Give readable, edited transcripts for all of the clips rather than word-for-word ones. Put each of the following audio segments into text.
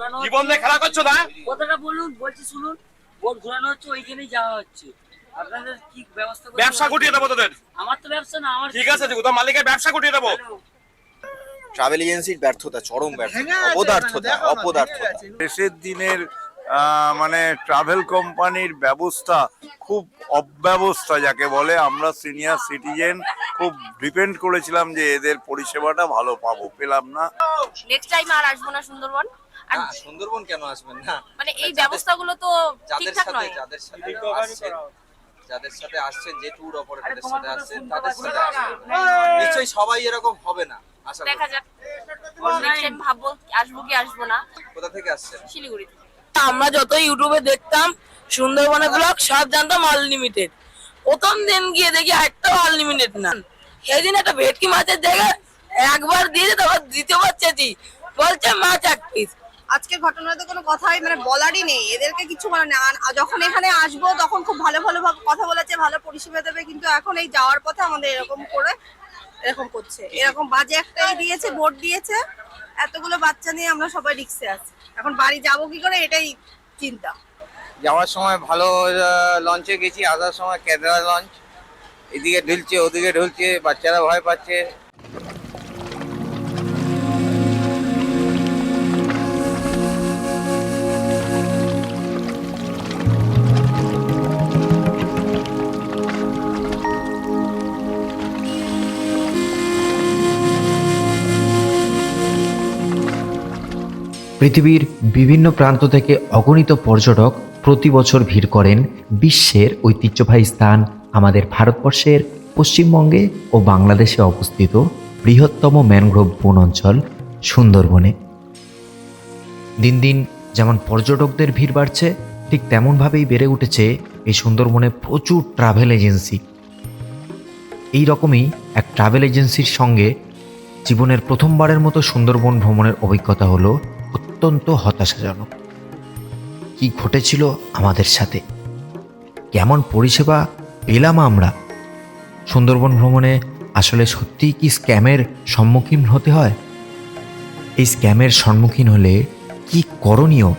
ঘোরানো জীবন দিয়ে খেলা করছো না? কথাটা বলুন, বলছি শুনুন। বোট ঘোরানো হচ্ছে, ওইখানেই যাওয়া হচ্ছে। আপনাদের কি ব্যবস্থা করতে ব্যবসা গুটিয়ে দেবো তোদের। আমার তো ব্যবসা না, আমার ঠিক আছে, তো মালিকের ব্যবসা গুটিয়ে দেবো। ট্রাভেল এজেন্সির ব্যর্থতা, চরম ব্যর্থতা, অপদার্থতা অপদার্থতা। শেষের দিনের মানে ট্রাভেল কোম্পানির ব্যবস্থা খুব অব্যবস্থা যাকে বলে। আমরা সিনিয়র সিটিজেন খুব ডিপেন্ড করেছিলাম যে এদের পরিষেবাটা ভালো পাবো, পেলাম না। নেক্সট টাইম আর আসবো না সুন্দরবন। আর সুন্দরবন কেন আসবেন না? মানে এই ব্যবস্থাগুলো তো ঠিকঠাক নয়। যাদের সাথে আসছেন, যে ট্যুর অপারেটরদের সাথে আসছেন, তাদের সাথে নিশ্চয়ই সবাই এরকম হবে না। আশা দেখা যাক, নেক্সট টাইম ভাববো আসবো কি আসবো না। কোথা থেকে আসছেন? শিলিগুড়ি থেকে। আমরা যত ইউটিউবে দেখতাম সুন্দরবনের ব্লগ, সব জানতাম আনলিমিটেড। প্রথম দিন গিয়ে দেখি একটাও আনলিমিটেড না। সেদিন একটা ভেটকি মাছের জায়গায় একবার দিয়েছে, তারপর দ্বিতীয়বার চেয়েছি, বলছে মাছ এক পিস। আজকের ঘটনাতে কোনো কথাই মানে বলারই নেই, এদেরকে কিছু বলার নেই। যখন এখানে আসবো তখন খুব ভালো ভালো কথা বলেছে, ভালো পরিষেবা দেবে, কিন্তু এখন এই যাওয়ার পথে আমাদের এরকম করে এরকম করছে। এরকম বাজে একটাই দিয়েছে, ভোট দিয়েছে, এতগুলো বাচ্চা নিয়ে আমরা সবাই রিক্সে আছি। এখন বাড়ি যাবো কি করে, এটাই চিন্তা। যাওয়ার সময় ভালো লঞ্চে গেছি, আসার সময় কেদারা লঞ্চ, এদিকে ঢুলছে ওদিকে ঢুলছে, বাচ্চারা ভয় পাচ্ছে। পৃথিবীর বিভিন্ন প্রান্ত থেকে অগণিত পর্যটক প্রতি বছর ভিড় করেন বিশ্বের ঐতিহ্যবাহী স্থান আমাদের ভারতবর্ষের পশ্চিমবঙ্গে ও বাংলাদেশে অবস্থিত বৃহত্তম ম্যানগ্রোভ বন অঞ্চল সুন্দরবনে। দিন দিন যেমন পর্যটকদের ভিড় বাড়ছে, ঠিক তেমনভাবেই বেড়ে উঠেছে এই সুন্দরবনে প্রচুর ট্রাভেল এজেন্সি। এই রকমই এক ট্রাভেল এজেন্সির সঙ্গে জীবনের প্রথমবারের মতো সুন্দরবন ভ্রমণের অভিজ্ঞতা হলো অত্যন্ত হতাশাজনক। কি ঘটেছিল আমাদের সাথে, কেমন পরিষেবা পেলাম আমরা। সুন্দরবন ভ্রমণে আসলে সত্যিই কি স্ক্যামের সম্মুখীন হতে হয়? এই স্ক্যামের সম্মুখীন হলে কি করণীয়,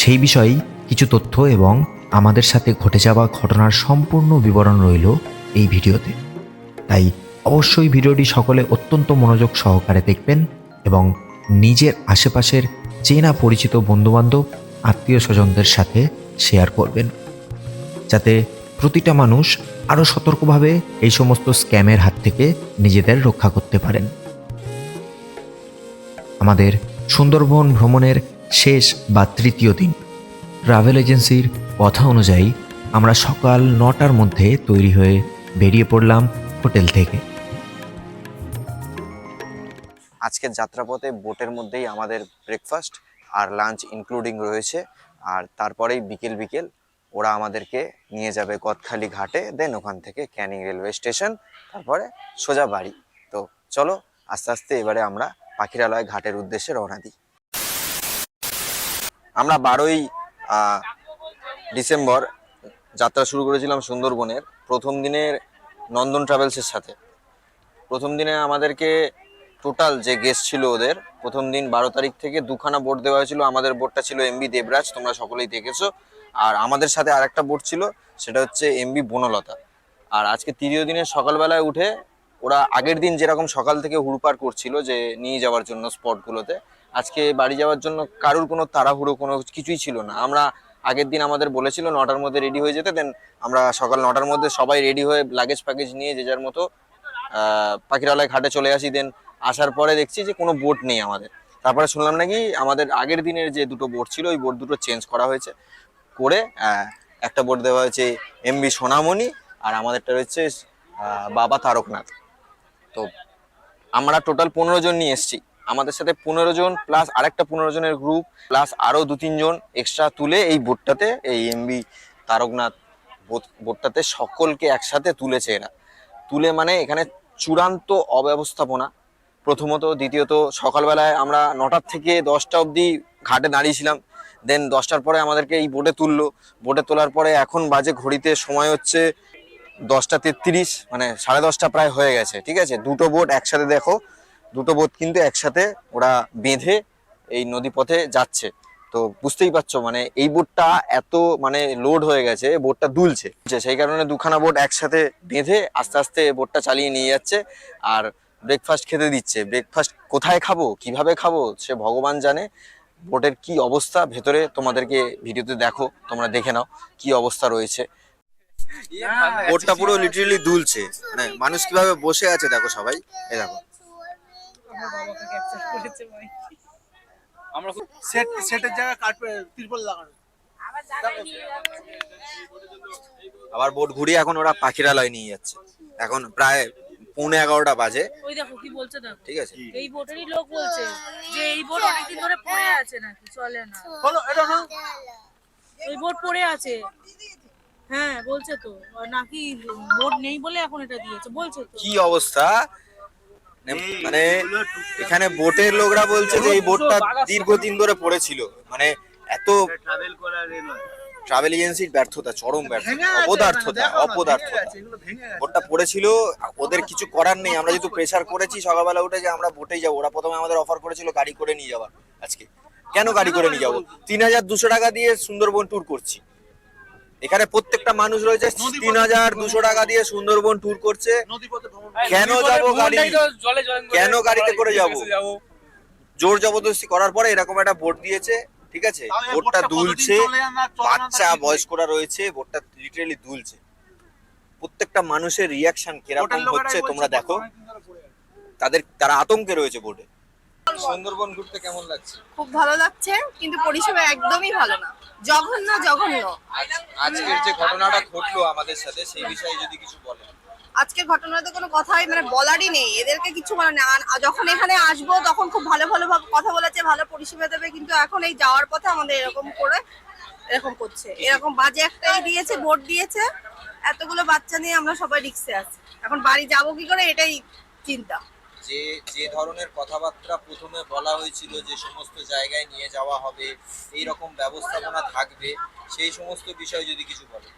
সেই বিষয়ে কিছু তথ্য এবং আমাদের সাথে ঘটে যাওয়া ঘটনার সম্পূর্ণ বিবরণ রইল এই ভিডিওতে। তাই অবশ্যই ভিডিওটি সকলে অত্যন্ত মনোযোগ সহকারে দেখবেন এবং নিজের আশেপাশের চেনা পরিচিত বন্ধুবান্ধব আত্মীয় স্বজনদের সাথে শেয়ার করবেন, যাতে প্রতিটা মানুষ আরও সতর্কভাবে এই সমস্ত স্ক্যামের হাত থেকে নিজেদের রক্ষা করতে পারেন। আমাদের সুন্দরবন ভ্রমণের শেষ বা তৃতীয় দিন। ট্রাভেল এজেন্সির কথা অনুযায়ী আমরা সকাল 9টার মধ্যে তৈরি হয়ে বেরিয়ে পড়লাম হোটেল থেকে। আজকের যাত্রাপথে বোটের মধ্যেই আমাদের ব্রেকফাস্ট আর লাঞ্চ ইনক্লুডিং রয়েছে। আর তারপরেই বিকেল ওরা আমাদেরকে নিয়ে যাবে গদখালি ঘাটে, দেন ওখান থেকে ক্যানিং রেলওয়ে স্টেশন, তারপরে সোজা বাড়ি। তো চলো আস্তে আস্তে এবারে আমরা পাখিরালয় ঘাটের উদ্দেশ্যে রওনা দিই। আমরা 12ই ডিসেম্বর যাত্রা শুরু করেছিলাম সুন্দরবনের। প্রথম দিনের নন্দন ট্রাভেলসের সাথে। প্রথম দিনে আমাদেরকে টোটাল যে গেস্ট ছিল ওদের, প্রথম দিন 12 তারিখ থেকে দুখানা বোট দেওয়া হয়েছিল। আমাদের বোটটা ছিল এমবি দেবরাজ, তোমরা সকলেই দেখেছো। আর আমাদের সাথে আরেকটা বোট ছিল, সেটা হচ্ছে এমবি বনলতা। আর আজকে তৃতীয় দিনের সকালবেলায় উঠে ওরা আগের দিন যেরকম সকাল থেকে হুড়পাড় করছিল যে নিয়ে যাওয়ার জন্য স্পটগুলোতে, আজকে বাড়ি যাওয়ার জন্য কারুর কোনো তাড়াহুড়ো কোনো কিছুই ছিল না। আমরা আগের দিন আমাদের বলেছিল 9টার মধ্যে রেডি হয়ে যেতে, দেন আমরা সকাল 9টার মধ্যে সবাই রেডি হয়ে লাগেজ প্যাকেজ নিয়ে যে যার মতো পাখিরালয় ঘাটে চলে আসি। দেন আসার পরে দেখছি যে কোনো বোট নেই আমাদের। তারপরে শুনলাম নাকি আমাদের আগের দিনের যে দুটো বোট ছিল, ওই বোট দুটো চেঞ্জ করা হয়েছে, করে একটা বোট দেওয়া হয়েছে এমবি সোনামণি, আর আমাদেরটা রয়েছে বাবা তারকনাথ। তো আমরা টোটাল 15 জন নিয়ে এসেছি। আমাদের সাথে 15 জন প্লাস আরেকটা 15 জনের গ্রুপ প্লাস আরও 2-3 জন এক্সট্রা তুলে এই বোটটাতে, এই এমবি তারকনাথ বোটটাতে সকলকে একসাথে তুলেছে এরা। তুলে মানে এখানে চূড়ান্ত অব্যবস্থাপনা প্রথমত। দ্বিতীয়ত সকালবেলায় আমরা 9টার থেকে 10টা অবধি ঘাটে দাঁড়িয়েছিলাম, দেন 10টার পরে আমাদেরকে এই বোটে তুললো। বোটে তোলার পরে এখন বাজে ঘড়িতে সময় হচ্ছে 10টা 33, মানে 10:30 প্রায় হয়ে গেছে। ঠিক আছে, দুটো বোট একসাথে, দেখো দুটো বোট কিন্তু একসাথে ওরা বেঁধে এই নদীপথে যাচ্ছে। তো বুঝতেই পারছো মানে এই বোটটা এত মানে লোড হয়ে গেছে, বোটটা দুলছে, সেই কারণে দুখানা বোট একসাথে বেঁধে আস্তে আস্তে বোটটা চালিয়ে নিয়ে যাচ্ছে। আর ব্রেকফাস্ট খেতে দিচ্ছে। ব্রেকফাস্ট কোথায় খাবো, কিভাবে খাবো, সে ভগবান জানে। বোটের কি অবস্থা ভেতরে তোমাদেরকে ভিডিওতে দেখো, তোমরা দেখে নাও কি অবস্থা রয়েছে। বোটটা পুরো লিটারালি দুলছে, মানে মানুষ কিভাবে বসে আছে দেখো সবাই, এই দেখো। আমরা সেটের জায়গায় তিরপল লাগানো। আবার বোট ঘুরিয়ে এখন ওরা পাখিরালয় নিয়ে যাচ্ছে। এখন প্রায় 11:15 বাজে। ওই দেখো কি বলছে দেখো, ঠিক আছে, এই বোটেরই লোক বলছে যে এই বোট অনেকদিন ধরে পড়ে আছে নাকি চলে না, হলো এটা না, এই বোট পড়ে আছে। হ্যাঁ বলছে তো, আর নাকি বোট নেই বলে এখন এটা দিয়েছে বলছে তো। কি অবস্থা মানে এখানে বোটের লোকরা বলছে যে এই বোটটা দীর্ঘদিন ধরে পড়েছিল, মানে এত ট্রাভেল করার ট্রাভেল এজেন্সির ব্যর্থতা, চরম ব্যর্থতা, অপদার্থতা। বোটটা পড়েছিল, ওদের কিছু করার নেই। আমরা যেহেতু প্রেসার করেছি সকালবেলা উঠে যে আমরা বোটেই যাবো, ওরা প্রথমে আমাদের অফার করেছিল গাড়ি করে নিয়ে যাওয়ার। আজকে কেন গাড়ি করে নিয়ে যাবো? 3200 টাকা দিয়ে সুন্দরবন ট্যুর করছি। এখানে প্রত্যেকটা মানুষ রয়েছে 3200 টাকা দিয়ে সুন্দরবন ট্যুর করছে। কেন যাবো গাড়ি, কেন গাড়িতে করে যাবো? জোর জবরদস্তি করার পরে এরকম একটা বোট দিয়েছে, ঠিক আছে। বোটটা দুলছে, বাচ্চা বয়স্করা রয়েছে, বোটটা লিটারালি দুলছে। প্রত্যেকটা মানুষের রিয়াকশন কিরকম হচ্ছে তোমরা দেখো, তারা আতঙ্কে রয়েছে বোটে। সুন্দরবন ঘুরতে কেমন লাগছে? খুব ভালো লাগছে, কিন্তু পরিষেবা একদমই ভালো না, জঘন্য। আজকের যে ঘটনাটা ঘটলো আমাদের সাথে, সেই বিষয়ে যদি কিছু বলেন। আজকের ঘটনাতে কোনো কথাই মানে বলারই নেই, এদেরকে কিছু মানে না। যখন এখানে আসবো তখন খুব ভালো ভালো কথা বলেছে, ভালো পরিষেবা দেবে, কিন্তু এখন এই যাওয়ার পথে আমাদের এরকম করে এরকম করছে। এরকম বাজে একটাই দিয়েছে, ভোট দিয়েছে, এতগুলো বাচ্চা নিয়ে আমরা সবাই রিক্সে আছি। এখন বাড়ি যাবো কি করে এটাই চিন্তা। যে ধরনের কথাবার্তা প্রথমে বলা হয়েছিল, যে সমস্ত জায়গায় নিয়ে যাওয়া হবে, এই রকম ব্যবস্থাপনা থাকবে, সেই সমস্ত বিষয় যদি কিছু বলেন।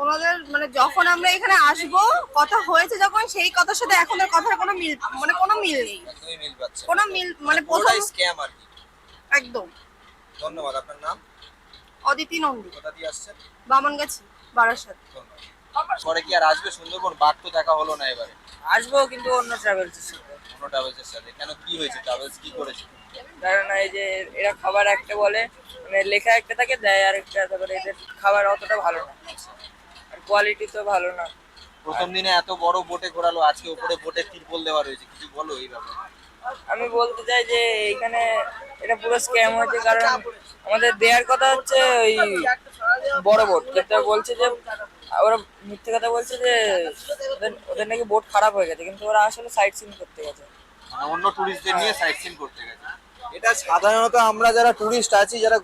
ওনাদের মানে যখন আমরা এখানে আসবো কথা হয়েছে যখন, সেই কথার সাথে এখনের কথার কোনো মিল মানে কোনো মিল নেই, একদমই মিল পাচ্ছে না। কোনো মিল মানে প্রথম স্ক্যাম আর কি। একদম। ধন্যবাদ। আপনার নাম? অদিতি নন্দী। কোথা দিয়ে আসছেন? বামনগাছি, বারাসাত। পরে কি আর আসবে সুন্দরবন? বাঘ তো দেখা হলো না এবারে। আসবো কিন্তু অন্য ট্রাভেলসের সাথে। অন্য ট্রাভেলসের সাথে কেন, কি হয়েছে? ট্রাভেলস কি করেছে? কারণ এই যে এরা খাবার একটা বলে, মানে লেখা একটা থাকে দেয় আর একটা, তারপরে এদের খাবার অতটা ভালো না, আর কোয়ালিটি তো ভালো না। প্রথম দিনে এত বড় বোটে ঘোরালো, আজকে উপরে বোটে তিরপল দেওয়া রয়েছে, কিছু বলো এই ব্যাপারে। আমি বলতে চাই যে এখানে এটা পুরো স্ক্যাম হয়েছে, কারণ আমাদের দেওয়ার কথা হচ্ছে ওই বড় বোট, কিন্তু বলছে যে ওরা মিথ্যে কথা বলছে যে ওদের নাকি বোট খারাপ হয়ে গেছে, কিন্তু ওরা আসলে সাইট সিন করতে গেছে, মানে অন্য টুরিস্টদের নিয়ে সাইট সিন করতে গেছে। এটা সাধারণত আমরা যারা টুরিস্ট আছি, যারা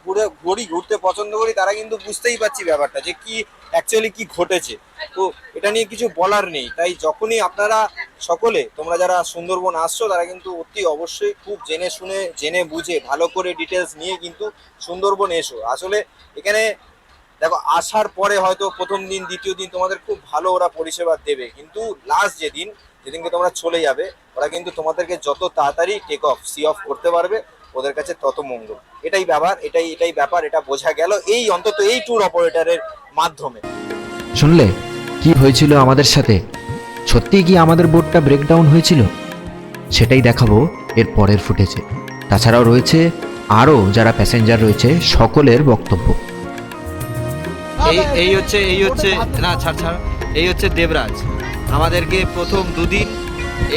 ঘুরতে পছন্দ করি, তারা কিন্তু বুঝতেই পারছি ব্যাপারটা যে কি অ্যাকচুয়ালি কি ঘটেছে। তো এটা নিয়ে কিছু বলার নেই। তাই যখনই আপনারা সকলে তোমরা যারা সুন্দরবন আসছো, তারা কিন্তু অতি অবশ্যই খুব জেনে শুনে, জেনে বুঝে, ভালো করে ডিটেলস নিয়ে কিন্তু সুন্দরবন এসো। আসলে এখানে দেখো, আসার পরে হয়তো প্রথম দিন, দ্বিতীয় দিন তোমাদের খুব ভালো ওরা পরিষেবা দেবে, কিন্তু লাস্ট যেদিনকে তোমরা চলে যাবে, ওরা কিন্তু তোমাদেরকে যত তাড়াতাড়ি টেক অফ, সি অফ করতে পারবে, ওদের কাছে তত মঙ্গল। এটাই ব্যাপার, এটা বোঝা গেল এই অন্তত এই ট্যুর অপারেটরের মাধ্যমে। শুনলে কি হয়েছিল আমাদের সাথে? সত্যিই কি আমাদের বোটটা ব্রেকডাউন হয়েছিল? সেটাই দেখাবো এর পরের ফুটেজে। তাছাড়াও রয়েছে আরও যারা প্যাসেঞ্জার রয়েছে সকলের বক্তব্য। এই হচ্ছে না ছাড় এই হচ্ছে দেবরাজ। আমাদেরকে প্রথম দুদিন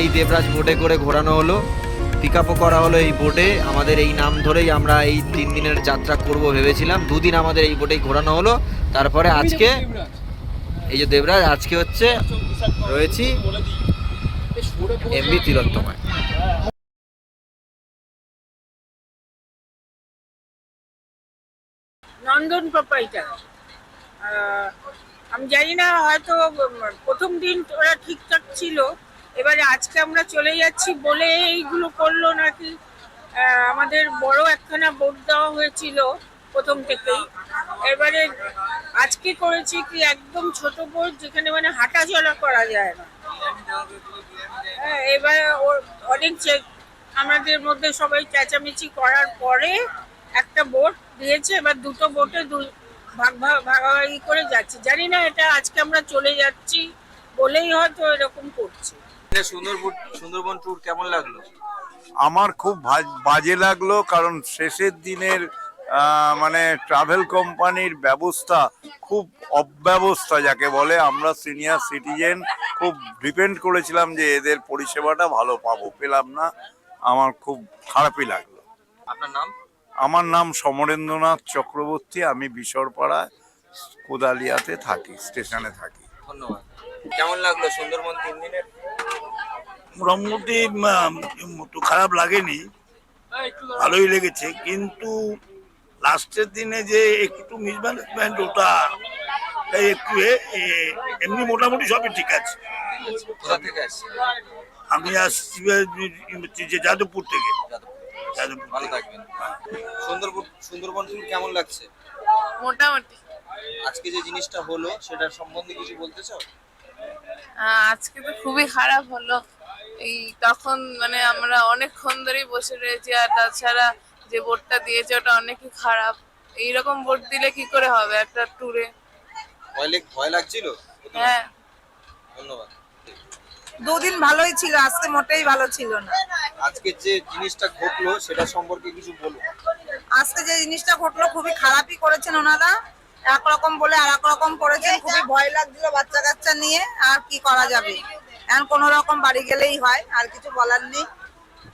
এই দেবরাজ বোটে করে ঘোরানো হলো, পিক আপও করা হলো এই বোটে। আমাদের এই নাম ধরেই আমরা এই 3 দিনের যাত্রা করব ভেবেছিলাম। 2 দিন আমাদের এই বোটেই ঘোরানো হলো। তারপরে আজকে এই যে দেবরাজ, আজকে হচ্ছে রয়েছি এমবি তিলোত্তমায়। নন্দন প্রোপাইটার। আমি জানি না, হয়তো প্রথম দিন ওরা ঠিকঠাক ছিল, এবারে আজকে আমরা চলে যাচ্ছি বলে এইগুলো করলো নাকি। আমাদের বড় একখানা বোট দেওয়া হয়েছিল প্রথম থেকেই, এবারে আজকে করেছি কি একদম ছোট বোট, যেখানে মানে হাঁটা চলা করা যায় না। এবারে অনেক আমাদের মধ্যে সবাই চেঁচামেচি করার পরে একটা বোট দিয়েছে, এবার দুটো বোটে ভাগাভাগি করে যাচ্ছি। জানি না এটা আজকে আমরা চলে যাচ্ছি বলেই হয়তো এরকম করছে। সুন্দরবন ট্যুর কেমন লাগলো? আমার খুব বাজে লাগলো, কারণ শেষের দিনের মানে ট্রাভেল কোম্পানির ব্যবস্থা খুব অব্যবস্থা যাকে বলে। আমরা সিনিয়র সিটিজেন খুব ডিপেন্ড করেছিলাম যে এদের পরিষেবাটা ভালো পাবো, পেলাম না। আমার খুব খারাপই লাগলো। আপনার নাম? আমার নাম সমরেন্দ্রনাথ চক্রবর্তী, আমি বিশরপাড়ায় কোদালিয়াতে থাকি, স্টেশনে থাকি। ধন্যবাদ। কেমন লাগলো সুন্দরবন 3 দিনের? মোটামুটি একটু খারাপ লাগেনি, ভালোই লেগেছে, কিন্তু লাস্টের দিনে যে একটু মিসম্যানেজমেন্ট ওটা একটু এমনি মোটামুটি সবই ঠিক আছে। কোথা থেকে আসছে? আমি আসছি যে যাদবপুর থেকে। ভালো থাকবেন। সুন্দরবন ট্যুর কেমন লাগছে? মোটামুটি আজকে যে জিনিসটা হলো সেটার সম্বন্ধে কিছু বলতে চাও? আজকে তো খুবই খারাপ হলো। এই তখন মানে আমরা অনেকক্ষণ ধরেই বসে রয়েছি, আর তাছাড়া যে বোটটা দিয়েছে ওটা অনেকই খারাপ। এইরকম বোট দিলে কি করে হবে একটা ট্যুরে? ভয় লাগছিল? হ্যাঁ। ধন্যবাদ। দুদিন ভালোই ছিল, আজকে মোটেই ভালো ছিল না। আজকে যে জিনিসটা ঘটলো সেটা সম্পর্কে কিছু বলুন। আজকে যে জিনিসটা ঘটলো খুবই খারাপই করেছেন ওনারা, একরকম বলে আর এক রকম করেছেন। খুবই ভয় লাগছিল বাচ্চা কাচ্চা নিয়ে, আর কি করা যাবে, এখন কোনো রকম বাড়ি গেলেই হয়, আর কিছু বলার নেই।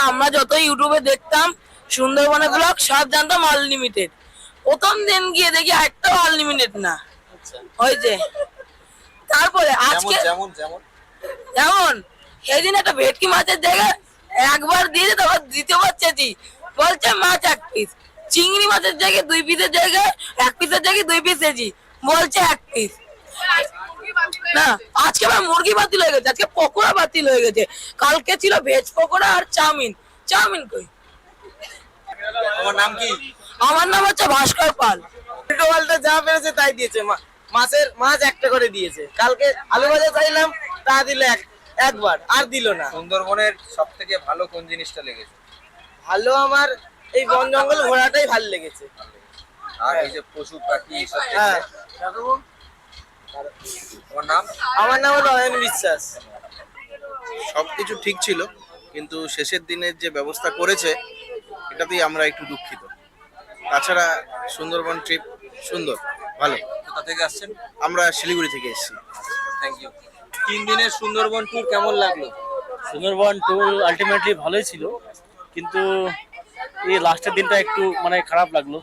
আমরা যত ইউটিউবে দেখতাম সুন্দরবনের ব্লগ সব জানতাম আনলিমিটেড। প্রথম দিন গিয়ে দেখি একটাও আনলিমিটেড না হয়েছে। তারপরে আজকে যেমন যেমন যেমন সেদিন একটা ভেটকি মাছের জায়গায় একবার দিয়েছে, তারপর দ্বিতীয়বার চেয়েছি, বলছে মাছ 1 পিস। চিংড়ি মাছের জায়গায় 2 পিসের জায়গায় 1 পিসের জায়গায় 2 পিস চেয়েছি, বলছে 1 পিস। না, আজকে আবার মুরগি বাতিল হয়ে গেছে, আজকে পকোড়া বাতিল হয়ে গেছে। কালকে ছিল ভেজ পকোড়া আর চাউমিন কই? তোমার নাম কি? আমার নাম হচ্ছে ভাস্কর পাল। টোটালটা যা পেরেছে তাই দিয়েছে। মাছ একটা করে দিয়েছে। কালকে আলু ভাজা চাইলাম, তা দিল একবার, আর দিল না। সুন্দরবনের সব থেকে ভালো কোন জিনিসটা লেগেছে? ভালো আমার এই বন জঙ্গল ঘোরাটাই ভালো লেগেছে। আর এই যে পশু পাখি এসব হ্যাঁ। তোমার নাম? আমার নাম হলো অয়ন বিশ্বাস। সবকিছু ঠিক ছিল, কিন্তু শেষের দিনের যে ব্যবস্থা করেছে এটাতেই আমরা একটু দুঃখিত। তাছাড়া সুন্দরবন ট্রিপ সুন্দর, ভালো। কোথা থেকে আসছেন? আমরা শিলিগুড়ি থেকে এসেছি। Thank you. 3 দিনের সুন্দরবন ট্যুর কেমন লাগলো? সুন্দরবন ট্যুর আলটিমেটলি ভালোই ছিল, কিন্তু এই লাস্টের দিনটা একটু মানে খারাপ লাগলো।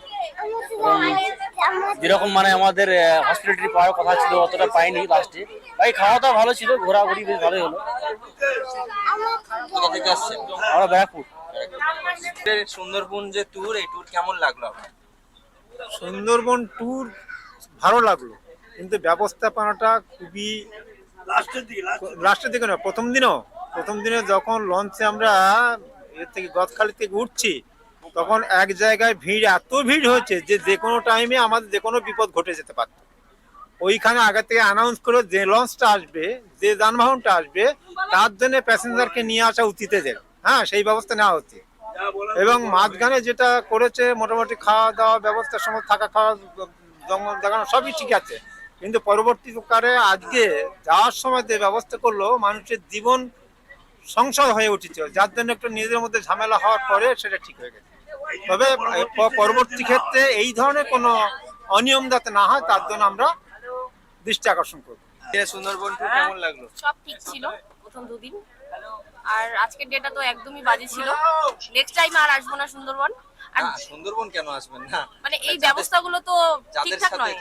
যেরকম মানে আমাদের হসপিটালিটি পাওয়ার কথা ছিল অতটা পাইনি লাস্টে। ভাই খাওয়া দাওয়া ভালো ছিল, ঘোরাঘুরি বেশ ভালোই হলো। কোথা থেকে আসছেন? আমরা ব্যারাকপুর। সুন্দরবন যে ট্যুর, এই ট্যুর কেমন লাগলো আপনার? সুন্দরবন ট্যুর ভালো লাগলো, কিন্তু ব্যবস্থাপনাটা খুবই লাস্টের দিকে না, প্রথম দিনে যখন লঞ্চে আমরা এর থেকে গদখালি থেকে উঠছি, তখন এক জায়গায় এত ভিড় হয়েছে যে কোনো টাইমে আমাদের যে কোনো বিপদ ঘটে যেতে পারত। ওইখানে আগে থেকে অ্যানাউন্স করে যে লঞ্চটা আসবে, যে যানবাহনটা আসবে, তার জন্য প্যাসেঞ্জারকে নিয়ে আসা উচিত এদের। হ্যাঁ, সেই ব্যবস্থা নেওয়া উচিত। এবং মাঝখানে যেটা করেছে মোটামুটি খাওয়া দাওয়া ব্যবস্থা, সময় থাকা খাওয়া জঙ্গল দেখানো সবই ঠিক আছে, কিন্তু পরবর্তীকালে আজকে যাওয়ার সময় যে ব্যবস্থা করলো, মানুষের জীবন সংশয় হয়ে উঠেছে, যার জন্য একটু নিজেদের মধ্যে ঝামেলা হওয়ার পরে সেটা ঠিক হয়ে গেছে। তবে পরবর্তী ক্ষেত্রে এই ধরনের কোনো অনিয়ম যাতে না হয় তার জন্য আমরা দৃষ্টি আকর্ষণ করব। সুন্দরবন ট্যুর কেমন লাগলো? সব ঠিক ছিল প্রথম 2 দিন, আর আজকের ডেটা তো একদমই বাজে ছিল। নেক্সট টাইম আর আসবো না সুন্দরবন। আর সুন্দরবন কেন আসবেন না? মানে এই ব্যবস্থাগুলো তো ঠিকঠাক নয়।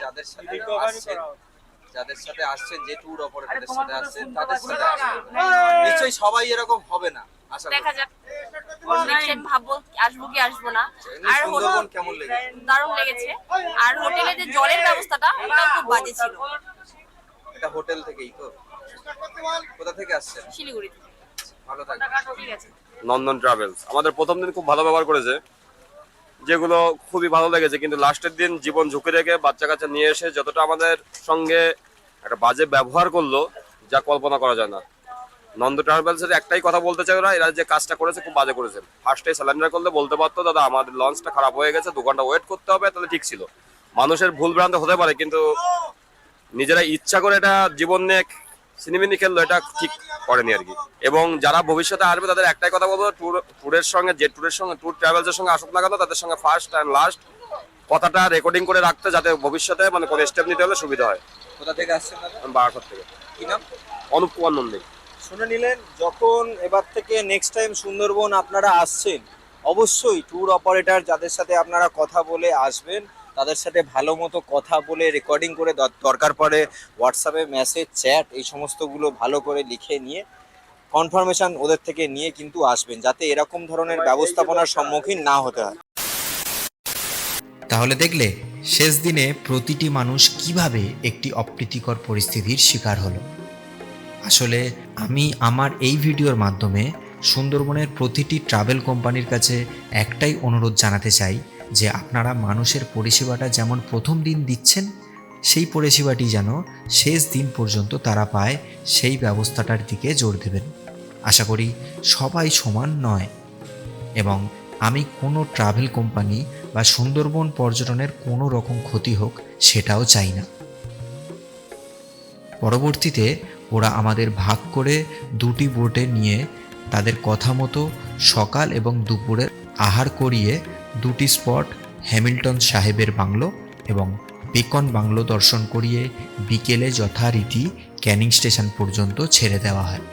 যাদের সাথে আসছেন, যে ট্যুর অপারেটরদের সাথে আসছেন, তাদের সাথে আসবেন। নিশ্চয়ই সবাই এরকম হবে না, আশা করি। দেখা যাক, নেক্সট টাইম ভাববো আসবো কি আসবো না। আর সুন্দরবন কেমন লেগেছে? দারুণ লেগেছে। আর হোটেলে যে জলের ব্যবস্থাটা ওটাও খুব বাজে ছিল। এটা হোটেল থেকেই তো? কোথা থেকে আসছেন? শিলিগুড়ি থেকে। ভালো থাকবেন। ঠিক আছে। নন্দন ট্রাভেলস আমাদের প্রথম দিন খুব ভালো ব্যবহার করেছে, যেগুলো খুবই ভালো লেগেছে, কিন্তু লাস্টের দিন জীবন ঝুঁকি রেখে বাচ্চা কাচ্চা নিয়ে এসে যতটা আমাদের সঙ্গে একটা বাজে ব্যবহার করলো, যা কল্পনা করা যায় না। নন্দ ট্রাভেলসের একটাই কথা বলতে চাই, ওরা এরা যে কাজটা করেছে খুব বাজে করেছে। ফার্স্টে স্যালেন্ডার করলে বলতে পারতো দাদা আমাদের লঞ্চটা খারাপ হয়ে গেছে, 2 ঘন্টা ওয়েট করতে হবে, তাহলে ঠিক ছিল। মানুষের ভুল ভ্রান্ত হতে পারে, কিন্তু নিজেরা ইচ্ছা করে এটা জীবন নিয়ে সিনেমিনি খেললো, এটা ঠিক করেনি আর কি। এবং যারা ভবিষ্যতে আসবে তাদের একটাই কথা বলবো, ট্যুরের সঙ্গে যে ট্যুর ট্রাভেলসের সঙ্গে আসুক না কেন, তাদের সঙ্গে ফার্স্ট অ্যান্ড লাস্ট কথাটা রেকর্ডিং করে রাখতে, যাতে ভবিষ্যতে মানে কোনো স্টেপ নিতে হলে সুবিধা হয়। কোথা থেকে আসছেন দাদা? আমি বারাসাত থেকে। কি নাম? অনুপ কুমার নন্দী। শুনে নিলেন, যখন এবার থেকে নেক্সট টাইম সুন্দরবন আপনারা আসছেন, অবশ্যই ট্যুর অপারেটর যাদের সাথে আপনারা কথা বলে আসবেন, তাদের সাথে ভালো মতো কথা বলে রেকর্ডিং করে দরকার পড়ে হোয়াটসঅ্যাপে মেসেজ, চ্যাট এই সমস্তগুলো ভালো করে লিখে নিয়ে কনফার্মেশন ওদের থেকে নিয়ে কিন্তু আসবেন, যাতে এরকম ধরনের ব্যবস্থাপনার সম্মুখীন না হতে হয়। তাহলে দেখলে শেষ দিনে প্রতিটি মানুষ কিভাবে একটি অপ্রীতিকর পরিস্থিতির শিকার হলো। আসলে আমি আমার এই ভিডিওর মাধ্যমে সুন্দরবনের প্রতিটি ট্রাভেল কোম্পানির কাছে একটাই অনুরোধ জানাতে চাই যে আপনারা মানুষের পরিষেবাটা যেমন প্রথম দিন দিচ্ছেন, সেই পরিষেবাটি যেন শেষ দিন পর্যন্ত তারা পায়, সেই ব্যবস্থাটার দিকে জোর দেবেন। আশা করি সবাই সমান নয়, এবং আমি কোনো ট্রাভেল কোম্পানি বা সুন্দরবন পর্যটনের কোনো রকম ক্ষতি হোক সেটাও চাই না। পরবর্তীতে ওরা আমাদের ভাগ করে 2টি বোটে নিয়ে তাদের কথা মতো সকাল এবং দুপুরের আহার করিয়ে 2টি স্পট হ্যামিল্টন সাহেবের বাংলো এবং বেকন বাংলো দর্শন করিয়ে বিকেলে যথারীতি ক্যানিং স্টেশন পর্যন্ত ছেড়ে দেওয়া হয়।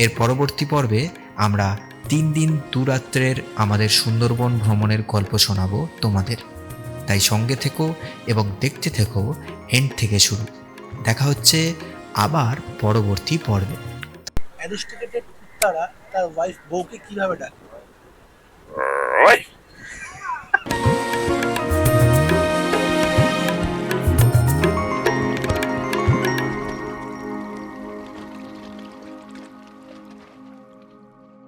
এর পরবর্তী পর্বে আমরা 3 দিন 2 রাত্রের আমাদের সুন্দরবন ভ্রমণের গল্প শোনাবো তোমাদের। তাই সঙ্গে থেকো এবং দেখতে থেকো এন্ড থেকে শুরু। দেখা হচ্ছে আবার পরবর্তী পর্বে। অ্যারিস্টিকেটেড কুত্তারা তার ওয়াইফ বউকে কিভাবে ডাকে?